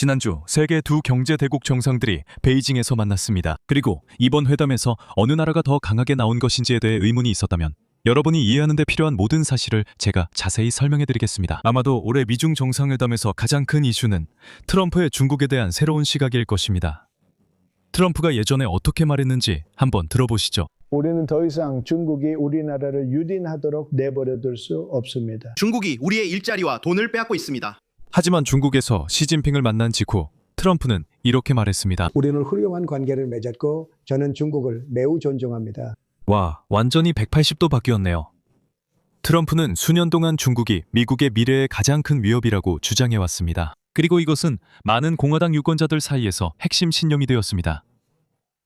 지난주 세계 두 경제 대국 정상들이 베이징에서 만났습니다. 그리고 이번 회담에서 어느 나라가 더 강하게 나온 것인지에 대해 의문이 있었다면 여러분이 이해하는 데 필요한 모든 사실을 제가 자세히 설명해 드리겠습니다. 아마도 올해 미중 정상회담에서 가장 큰 이슈는 트럼프의 중국에 대한 새로운 시각일 것입니다. 트럼프가 예전에 어떻게 말했는지 한번 들어보시죠. 우리는 더 이상 중국이 우리나라를 유린하도록 내버려둘 수 없습니다. 중국이 우리의 일자리와 돈을 빼앗고 있습니다. 하지만 중국에서 시진핑을 만난 직후 트럼프는 이렇게 말했습니다. 우리는 훌륭한 관계를 맺었고 저는 중국을 매우 존중합니다. 와, 완전히 180도 바뀌었네요. 트럼프는 수년 동안 중국이 미국의 미래의 가장 큰 위협이라고 주장해왔습니다. 그리고 이것은 많은 공화당 유권자들 사이에서 핵심 신념이 되었습니다.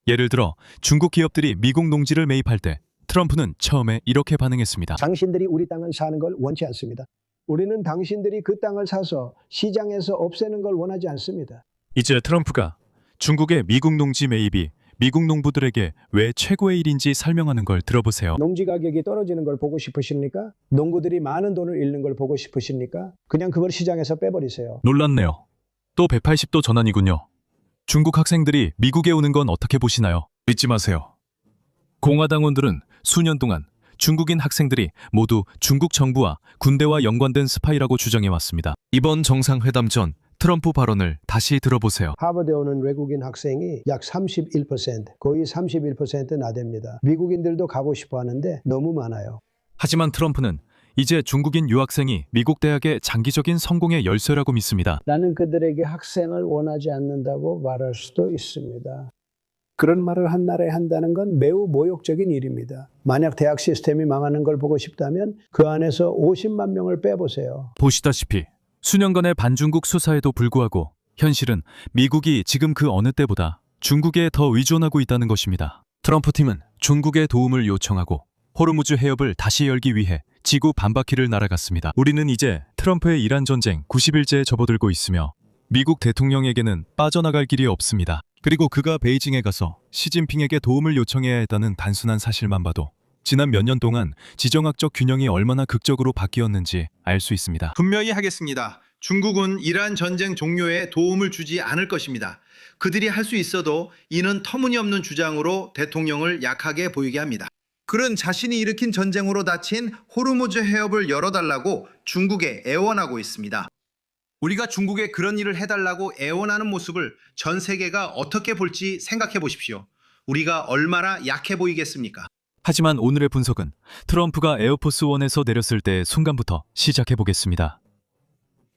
예를 들어 중국 기업들이 미국 농지를 매입할 때 트럼프는 처음에 이렇게 반응했습니다. 당신들이 우리 땅을 사는 걸 원치 않습니다. 우리는 당신들이 그 땅을 사서 시장에서 없애는 걸 원하지 않습니다. 이제 트럼프가 중국의 미국 농지 매입이 미국 농부들에게 왜 최고의 일인지 설명하는 걸 들어보세요. 농지 가격이 떨어지는 걸 보고 싶으십니까? 농부들이 많은 돈을 잃는 걸 보고 싶으십니까? 그냥 그걸 시장에서 빼버리세요. 놀랐네요. 또 180도 전환이군요. 중국 학생들이 미국에 오는 건 어떻게 보시나요? 믿지 마세요. 공화당원들은 수년 동안 중국인 학생들이 모두 중국 정부와 군대와 연관된 스파이라고 주장해왔습니다. 이번 정상회담 전 트럼프 발언을 다시 들어보세요. 하버드에 오는 외국인 학생이 약 31%, 거의 31% 나댑니다. 미국인들도 가고 싶어 하는데 너무 많아요. 하지만 트럼프는 이제 중국인 유학생이 미국 대학의 장기적인 성공의 열쇠라고 믿습니다. 나는 그들에게 학생을 원하지 않는다고 말할 수도 있습니다. 그런 말을 한 나라에 한다는 건 매우 모욕적인 일입니다. 만약 대학 시스템이 망하는 걸 보고 싶다면 그 안에서 50만 명을 빼보세요. 보시다시피 수년간의 반중국 수사에도 불구하고 현실은 미국이 지금 그 어느 때보다 중국에 더 의존하고 있다는 것입니다. 트럼프 팀은 중국의 도움을 요청하고 호르무즈 해협을 다시 열기 위해 지구 반바퀴를 날아갔습니다. 우리는 이제 트럼프의 이란 전쟁 90일째에 접어들고 있으며 미국 대통령에게는 빠져나갈 길이 없습니다. 그리고 그가 베이징에 가서 시진핑에게 도움을 요청해야 했다는 단순한 사실만 봐도 지난 몇 년 동안 지정학적 균형이 얼마나 극적으로 바뀌었는지 알 수 있습니다. 분명히 하겠습니다. 중국은 이란 전쟁 종료에 도움을 주지 않을 것입니다. 그들이 할 수 있어도 이는 터무니없는 주장으로 대통령을 약하게 보이게 합니다. 그는 자신이 일으킨 전쟁으로 다친 호르무즈 해협을 열어달라고 중국에 애원하고 있습니다. 우리가 중국에 그런 일을 해달라고 애원하는 모습을 전 세계가 어떻게 볼지 생각해 보십시오. 우리가 얼마나 약해 보이겠습니까? 하지만 오늘의 분석은 트럼프가 에어포스 1에서 내렸을 때 순간부터 시작해 보겠습니다.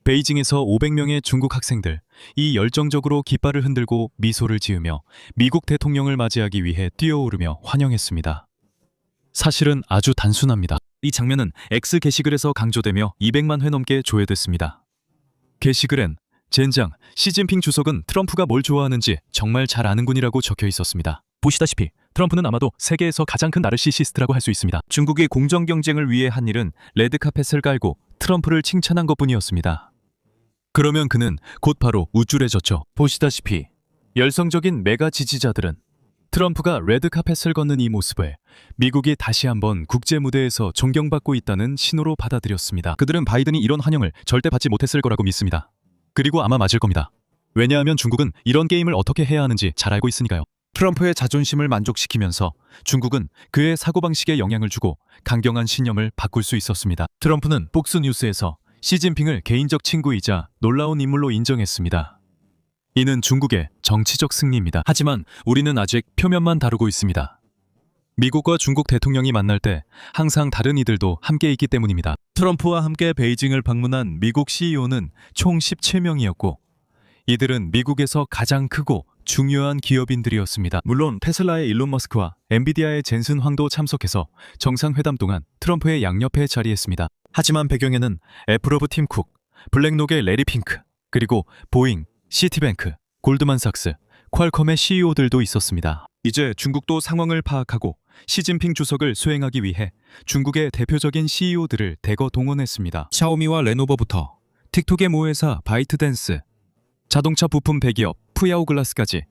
베이징에서 500명의 중국 학생들, 이 열정적으로 깃발을 흔들고 미소를 지으며 미국 대통령을 맞이하기 위해 뛰어오르며 환영했습니다. 사실은 아주 단순합니다. 이 장면은 X 게시글에서 강조되며 200만 회 넘게 조회됐습니다. 게시글엔 젠장, 시진핑 주석은 트럼프가 뭘 좋아하는지 정말 잘 아는군이라고 적혀 있었습니다. 보시다시피 트럼프는 아마도 세계에서 가장 큰 나르시시스트라고 할 수 있습니다. 중국이 공정 경쟁을 위해 한 일은 레드카펫을 깔고 트럼프를 칭찬한 것뿐이었습니다. 그러면 그는 곧바로 우쭐해졌죠. 보시다시피 열성적인 메가 지지자들은 트럼프가 레드카펫을 걷는 이 모습을 미국이 다시 한번 국제 무대에서 존경받고 있다는 신호로 받아들였습니다. 그들은 바이든이 이런 환영을 절대 받지 못했을 거라고 믿습니다. 그리고 아마 맞을 겁니다. 왜냐하면 중국은 이런 게임을 어떻게 해야 하는지 잘 알고 있으니까요. 트럼프의 자존심을 만족시키면서 중국은 그의 사고방식에 영향을 주고 강경한 신념을 바꿀 수 있었습니다. 트럼프는 폭스뉴스에서 시진핑을 개인적 친구이자 놀라운 인물로 인정했습니다. 이는 중국의 정치적 승리입니다. 하지만 우리는 아직 표면만 다루고 있습니다. 미국과 중국 대통령이 만날 때 항상 다른 이들도 함께 있기 때문입니다. 트럼프와 함께 베이징을 방문한 미국 CEO는 총 17명이었고 이들은 미국에서 가장 크고 중요한 기업인들이었습니다. 물론 테슬라의 일론 머스크와 엔비디아의 젠슨 황도 참석해서 정상회담 동안 트럼프의 양옆에 자리했습니다. 하지만 배경에는 애플 오브 팀 쿡, 블랙록의 레리 핑크, 그리고 보잉, 시티뱅크, 골드만삭스, 퀄컴의 CEO들도 있었습니다. 이제 중국도 상황을 파악하고 시진핑 주석을 수행하기 위해 중국의 대표적인 CEO들을 대거 동원했습니다. 샤오미와 레노버부터 틱톡의 모회사 바이트댄스, 자동차 부품 대기업 푸야오글라스까지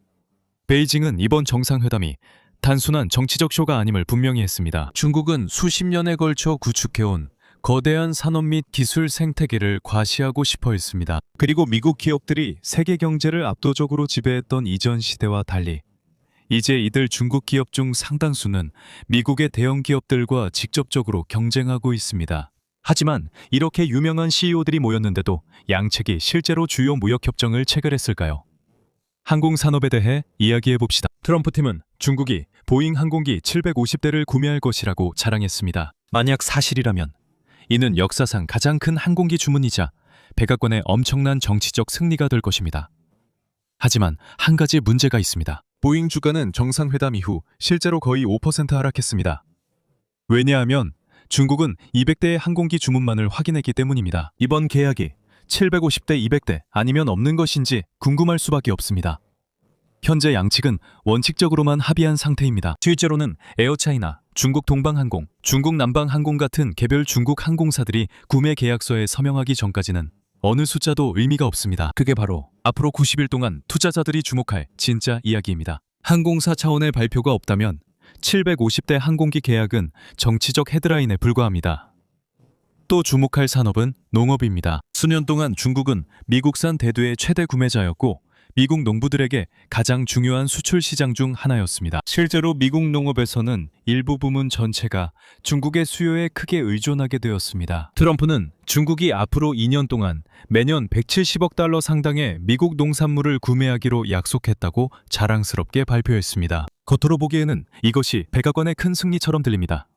베이징은 이번 정상회담이 단순한 정치적 쇼가 아님을 분명히 했습니다. 중국은 수십 년에 걸쳐 구축해온 거대한 산업 및 기술 생태계를 과시하고 싶어 했습니다. 그리고 미국 기업들이 세계 경제를 압도적으로 지배했던 이전 시대와 달리 이제 이들 중국 기업 중 상당수는 미국의 대형 기업들과 직접적으로 경쟁하고 있습니다. 하지만 이렇게 유명한 CEO들이 모였는데도 양측이 실제로 주요 무역 협정을 체결했을까요? 항공산업에 대해 이야기해 봅시다. 트럼프 팀은 중국이 보잉 항공기 750대를 구매할 것이라고 자랑했습니다. 만약 사실이라면 이는 역사상 가장 큰 항공기 주문이자 백악관의 엄청난 정치적 승리가 될 것입니다. 하지만 한 가지 문제가 있습니다. 보잉 주가는 정상회담 이후 실제로 거의 5% 하락했습니다. 왜냐하면 중국은 200대의 항공기 주문만을 확인했기 때문입니다. 이번 계약이 750대, 200대 아니면 없는 것인지 궁금할 수밖에 없습니다. 현재 양측은 원칙적으로만 합의한 상태입니다. 실제로는 에어차이나, 중국 동방항공, 중국 남방항공 같은 개별 중국 항공사들이 구매 계약서에 서명하기 전까지는 어느 숫자도 의미가 없습니다. 그게 바로 앞으로 90일 동안 투자자들이 주목할 진짜 이야기입니다. 항공사 차원의 발표가 없다면 750대 항공기 계약은 정치적 헤드라인에 불과합니다. 또 주목할 산업은 농업입니다. 수년 동안 중국은 미국산 대두의 최대 구매자였고 미국 농부들에게 가장 중요한 수출 시장 중 하나였습니다. 실제로 미국 농업에서는 일부 부문 전체가 중국의 수요에 크게 의존하게 되었습니다. 트럼프는 중국이 앞으로 2년 동안 매년 170억 달러 상당의 미국 농산물을 구매하기로 약속했다고 자랑스럽게 발표했습니다. 겉으로 보기에는 이것이 백악관의 큰 승리처럼 들립니다.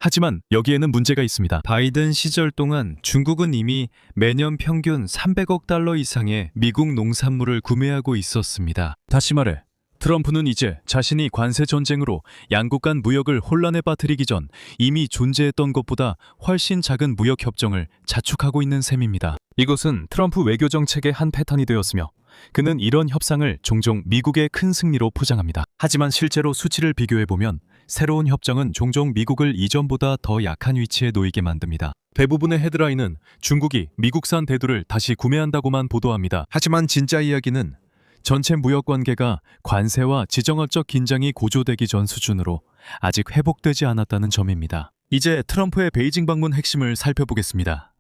하지만 여기에는 문제가 있습니다. 바이든 시절 동안 중국은 이미 매년 평균 300억 달러 이상의 미국 농산물을 구매하고 있었습니다. 다시 말해 트럼프는 이제 자신이 관세 전쟁으로 양국 간 무역을 혼란에 빠뜨리기 전 이미 존재했던 것보다 훨씬 작은 무역 협정을 자축하고 있는 셈입니다. 이것은 트럼프 외교 정책의 한 패턴이 되었으며 그는 이런 협상을 종종 미국의 큰 승리로 포장합니다. 하지만 실제로 수치를 비교해보면 새로운 협정은 종종 미국을 이전보다 더 약한 위치에 놓이게 만듭니다. 대부분의 헤드라인은 중국이 미국산 대두를 다시 구매한다고만 보도합니다. 하지만 진짜 이야기는 전체 무역 관계가 관세와 지정학적 긴장이 고조되기 전 수준으로 아직 회복되지 않았다는 점입니다. 이제 트럼프의 베이징 방문 핵심을 살펴보겠습니다.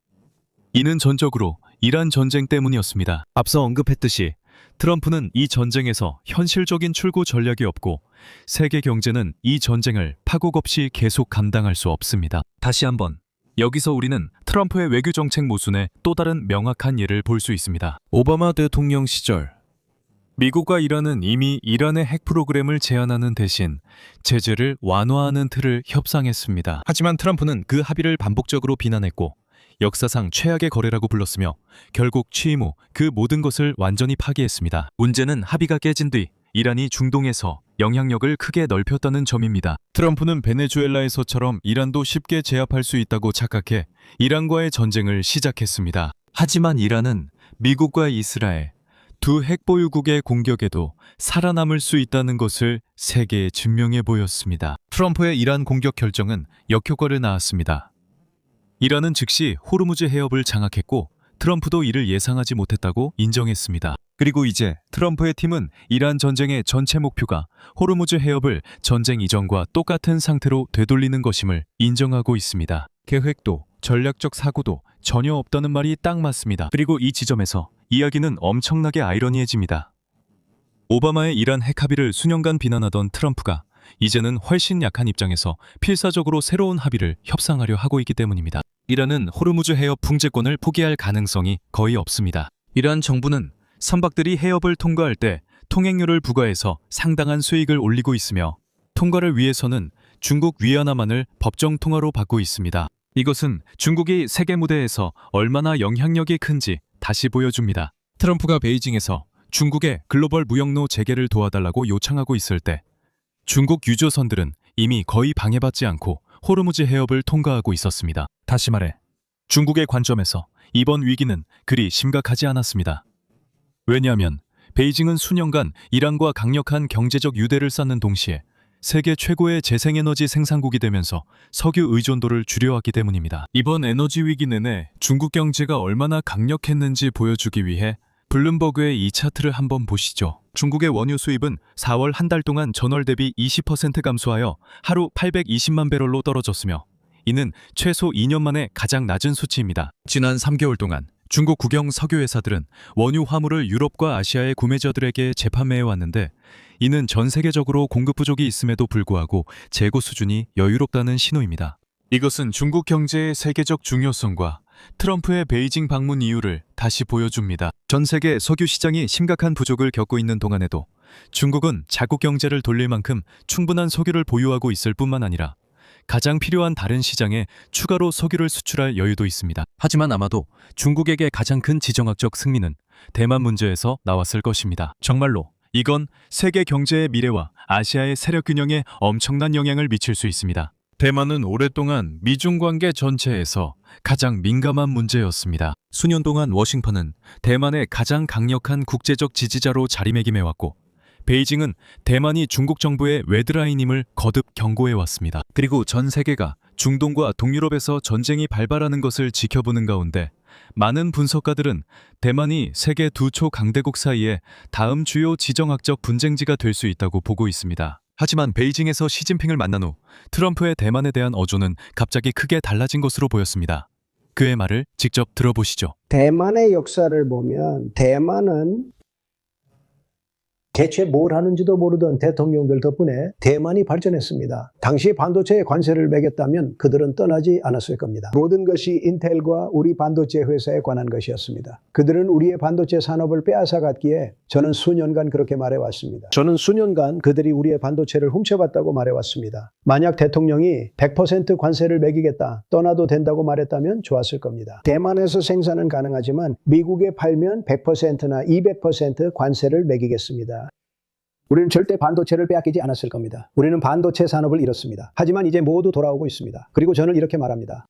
이는 전적으로 이란 전쟁 때문이었습니다. 앞서 언급했듯이 트럼프는 이 전쟁에서 현실적인 출구 전략이 없고 세계 경제는 이 전쟁을 파국 없이 계속 감당할 수 없습니다. 다시 한번 여기서 우리는 트럼프의 외교 정책 모순의 또 다른 명확한 예를 볼 수 있습니다. 오바마 대통령 시절 미국과 이란은 이미 이란의 핵 프로그램을 제한하는 대신 제재를 완화하는 틀을 협상했습니다. 하지만 트럼프는 그 합의를 반복적으로 비난했고 역사상 최악의 거래라고 불렀으며 결국 취임 후 그 모든 것을 완전히 파기했습니다. 문제는 합의가 깨진 뒤 이란이 중동에서 영향력을 크게 넓혔다는 점입니다. 트럼프는 베네수엘라에서처럼 이란도 쉽게 제압할 수 있다고 착각해 이란과의 전쟁을 시작했습니다. 하지만 이란은 미국과 이스라엘 두 핵보유국의 공격에도 살아남을 수 있다는 것을 세계에 증명해 보였습니다. 트럼프의 이란 공격 결정은 역효과를 낳았습니다. 이란은 즉시 호르무즈 해협을 장악했고 트럼프도 이를 예상하지 못했다고 인정했습니다. 그리고 이제 트럼프의 팀은 이란 전쟁의 전체 목표가 호르무즈 해협을 전쟁 이전과 똑같은 상태로 되돌리는 것임을 인정하고 있습니다. 계획도 전략적 사고도 전혀 없다는 말이 딱 맞습니다. 그리고 이 지점에서 이야기는 엄청나게 아이러니해집니다. 오바마의 이란 핵 합의를 수년간 비난하던 트럼프가 이제는 훨씬 약한 입장에서 필사적으로 새로운 합의를 협상하려 하고 있기 때문입니다. 이란은 호르무즈 해협 풍제권을 포기할 가능성이 거의 없습니다. 이란 정부는 선박들이 해협을 통과할 때 통행료를 부과해서 상당한 수익을 올리고 있으며 통과를 위해서는 중국 위안화만을 법정 통화로 받고 있습니다. 이것은 중국이 세계 무대에서 얼마나 영향력이 큰지 다시 보여줍니다. 트럼프가 베이징에서 중국의 글로벌 무역로 재개를 도와달라고 요청하고 있을 때 중국 유조선들은 이미 거의 방해받지 않고 호르무즈 해협을 통과하고 있었습니다. 다시 말해 중국의 관점에서 이번 위기는 그리 심각하지 않았습니다. 왜냐하면 베이징은 수년간 이란과 강력한 경제적 유대를 쌓는 동시에 세계 최고의 재생에너지 생산국이 되면서 석유 의존도를 줄여왔기 때문입니다. 이번 에너지 위기 내내 중국 경제가 얼마나 강력했는지 보여주기 위해 블룸버그의 이 차트를 한번 보시죠. 중국의 원유 수입은 4월 한 달 동안 전월 대비 20% 감소하여 하루 820만 배럴로 떨어졌으며 이는 최소 2년 만에 가장 낮은 수치입니다. 지난 3개월 동안 중국 국영 석유 회사들은 원유 화물을 유럽과 아시아의 구매자들에게 재판매해 왔는데 이는 전 세계적으로 공급 부족이 있음에도 불구하고 재고 수준이 여유롭다는 신호입니다. 이것은 중국 경제의 세계적 중요성과 트럼프의 베이징 방문 이유를 다시 보여줍니다. 전 세계 석유 시장이 심각한 부족을 겪고 있는 동안에도 중국은 자국 경제를 돌릴 만큼 충분한 석유를 보유하고 있을 뿐만 아니라 가장 필요한 다른 시장에 추가로 석유를 수출할 여유도 있습니다. 하지만 아마도 중국에게 가장 큰 지정학적 승리는 대만 문제에서 나왔을 것입니다. 정말로 이건 세계 경제의 미래와 아시아의 세력 균형에 엄청난 영향을 미칠 수 있습니다. 대만은 오랫동안 미중 관계 전체에서 가장 민감한 문제였습니다. 수년 동안 워싱턴은 대만의 가장 강력한 국제적 지지자로 자리매김해왔고 베이징은 대만이 중국 정부의 레드라인임을 거듭 경고해왔습니다. 그리고 전 세계가 중동과 동유럽에서 전쟁이 발발하는 것을 지켜보는 가운데 많은 분석가들은 대만이 세계 두 초강대국 사이에 다음 주요 지정학적 분쟁지가 될 수 있다고 보고 있습니다. 하지만 베이징에서 시진핑을 만난 후 트럼프의 대만에 대한 어조는 갑자기 크게 달라진 것으로 보였습니다. 그의 말을 직접 들어보시죠. 대만의 역사를 보면 대만은 대체 뭘 하는지도 모르던 대통령들 덕분에 대만이 발전했습니다. 당시 반도체에 관세를 매겼다면 그들은 떠나지 않았을 겁니다. 모든 것이 인텔과 우리 반도체 회사에 관한 것이었습니다. 그들은 우리의 반도체 산업을 빼앗아갔기에 저는 수년간 그렇게 말해왔습니다. 저는 수년간 그들이 우리의 반도체를 훔쳐갔다고 말해왔습니다. 만약 대통령이 100% 관세를 매기겠다, 떠나도 된다고 말했다면 좋았을 겁니다. 대만에서 생산은 가능하지만 미국에 팔면 100%나 200% 관세를 매기겠습니다. 우리는 절대 반도체를 빼앗기지 않았을 겁니다. 우리는 반도체 산업을 잃었습니다. 하지만 이제 모두 돌아오고 있습니다. 그리고 저는 이렇게 말합니다.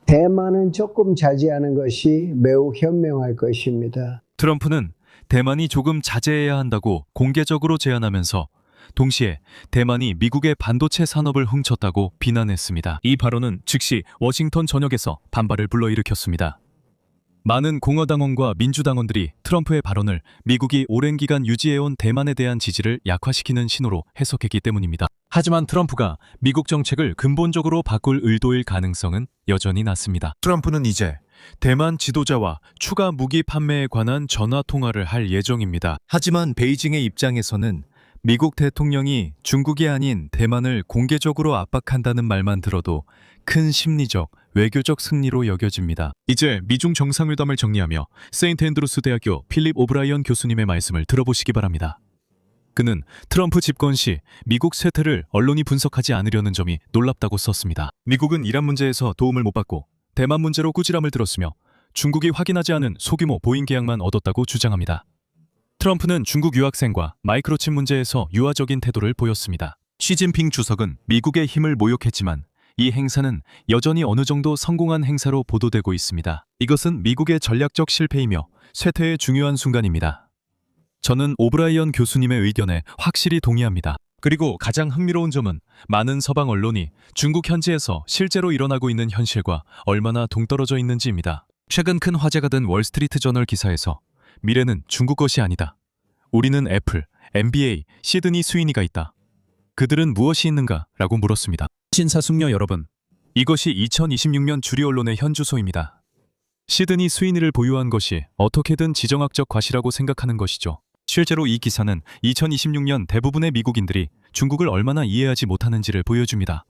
대만은 조금 자제하는 것이 매우 현명할 것입니다. 트럼프는 대만이 조금 자제해야 한다고 공개적으로 제안하면서 동시에 대만이 미국의 반도체 산업을 훔쳤다고 비난했습니다. 이 발언은 즉시 워싱턴 전역에서 반발을 불러일으켰습니다. 많은 공화당원과 민주당원들이 트럼프의 발언을 미국이 오랜 기간 유지해온 대만에 대한 지지를 약화시키는 신호로 해석했기 때문입니다. 하지만 트럼프가 미국 정책을 근본적으로 바꿀 의도일 가능성은 여전히 낮습니다. 트럼프는 이제 대만 지도자와 추가 무기 판매에 관한 전화 통화를 할 예정입니다. 하지만 베이징의 입장에서는 미국 대통령이 중국이 아닌 대만을 공개적으로 압박한다는 말만 들어도 큰 심리적, 외교적 승리로 여겨집니다. 이제 미중 정상회담을 정리하며 세인트 앤드루스 대학교 필립 오브라이언 교수님의 말씀을 들어보시기 바랍니다. 그는 트럼프 집권 시 미국 쇠퇴를 언론이 분석하지 않으려는 점이 놀랍다고 썼습니다. 미국은 이란 문제에서 도움을 못 받고 대만 문제로 꾸지람을 들었으며 중국이 확인하지 않은 소규모 보잉 계약만 얻었다고 주장합니다. 트럼프는 중국 유학생과 마이크로칩 문제에서 유화적인 태도를 보였습니다. 시진핑 주석은 미국의 힘을 모욕했지만 이 행사는 여전히 어느 정도 성공한 행사로 보도되고 있습니다. 이것은 미국의 전략적 실패이며 쇠퇴의 중요한 순간입니다. 저는 오브라이언 교수님의 의견에 확실히 동의합니다. 그리고 가장 흥미로운 점은 많은 서방 언론이 중국 현지에서 실제로 일어나고 있는 현실과 얼마나 동떨어져 있는지입니다. 최근 큰 화제가 된 월스트리트 저널 기사에서 미래는 중국 것이 아니다. 우리는 애플, NBA, 시드니 스위니가 있다. 그들은 무엇이 있는가? 라고 물었습니다. 신사숙녀 여러분, 이것이 2026년 주류 언론의 현 주소입니다. 시드니 스위니를 보유한 것이 어떻게든 지정학적 과시라고 생각하는 것이죠. 실제로 이 기사는 2026년 대부분의 미국인들이 중국을 얼마나 이해하지 못하는지를 보여줍니다.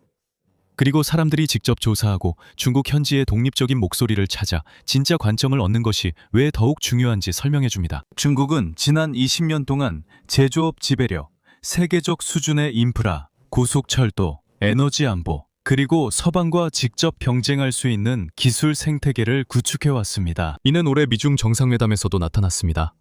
그리고 사람들이 직접 조사하고 중국 현지의 독립적인 목소리를 찾아 진짜 관점을 얻는 것이 왜 더욱 중요한지 설명해줍니다. 중국은 지난 20년 동안 제조업 지배력, 세계적 수준의 인프라, 고속철도, 에너지 안보, 그리고 서방과 직접 경쟁할 수 있는 기술 생태계를 구축해왔습니다. 이는 올해 미중 정상회담에서도 나타났습니다.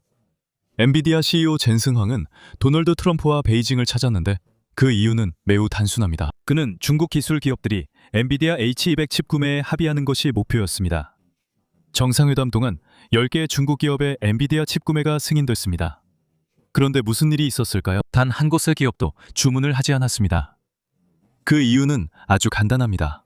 엔비디아 CEO 젠승황은 도널드 트럼프와 베이징을 찾았는데 그 이유는 매우 단순합니다. 그는 중국 기술 기업들이 엔비디아 H200 칩 구매에 합의하는 것이 목표였습니다. 정상회담 동안 10개의 중국 기업의 엔비디아 칩 구매가 승인됐습니다. 그런데 무슨 일이 있었을까요? 단 한 곳의 기업도 주문을 하지 않았습니다. 그 이유는 아주 간단합니다.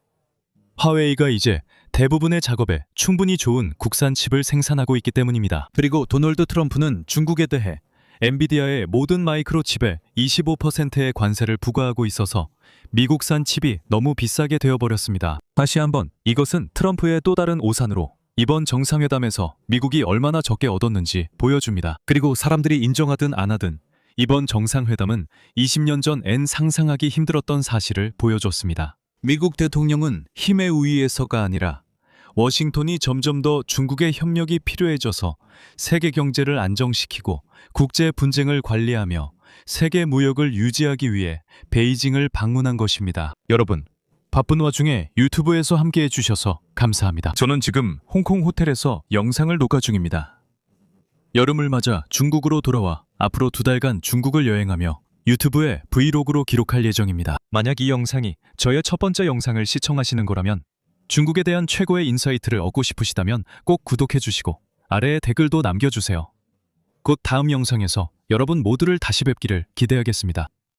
화웨이가 이제 대부분의 작업에 충분히 좋은 국산 칩을 생산하고 있기 때문입니다. 그리고 도널드 트럼프는 중국에 대해 엔비디아의 모든 마이크로칩에 25%의 관세를 부과하고 있어서 미국산 칩이 너무 비싸게 되어버렸습니다. 다시 한번 이것은 트럼프의 또 다른 오산으로 이번 정상회담에서 미국이 얼마나 적게 얻었는지 보여줍니다. 그리고 사람들이 인정하든 안 하든 이번 정상회담은 20년 전 엔 상상하기 힘들었던 사실을 보여줬습니다. 미국 대통령은 힘의 우위에서가 아니라 워싱턴이 점점 더 중국의 협력이 필요해져서 세계 경제를 안정시키고 국제 분쟁을 관리하며 세계 무역을 유지하기 위해 베이징을 방문한 것입니다. 여러분, 바쁜 와중에 유튜브에서 함께 해주셔서 감사합니다. 저는 지금 홍콩 호텔에서 영상을 녹화 중입니다. 여름을 맞아 중국으로 돌아와 앞으로 2달간 중국을 여행하며 유튜브에 브이로그로 기록할 예정입니다. 만약 이 영상이 저의 첫 번째 영상을 시청하시는 거라면 중국에 대한 최고의 인사이트를 얻고 싶으시다면 꼭 구독해주시고 아래에 댓글도 남겨주세요. 곧 다음 영상에서 여러분 모두를 다시 뵙기를 기대하겠습니다.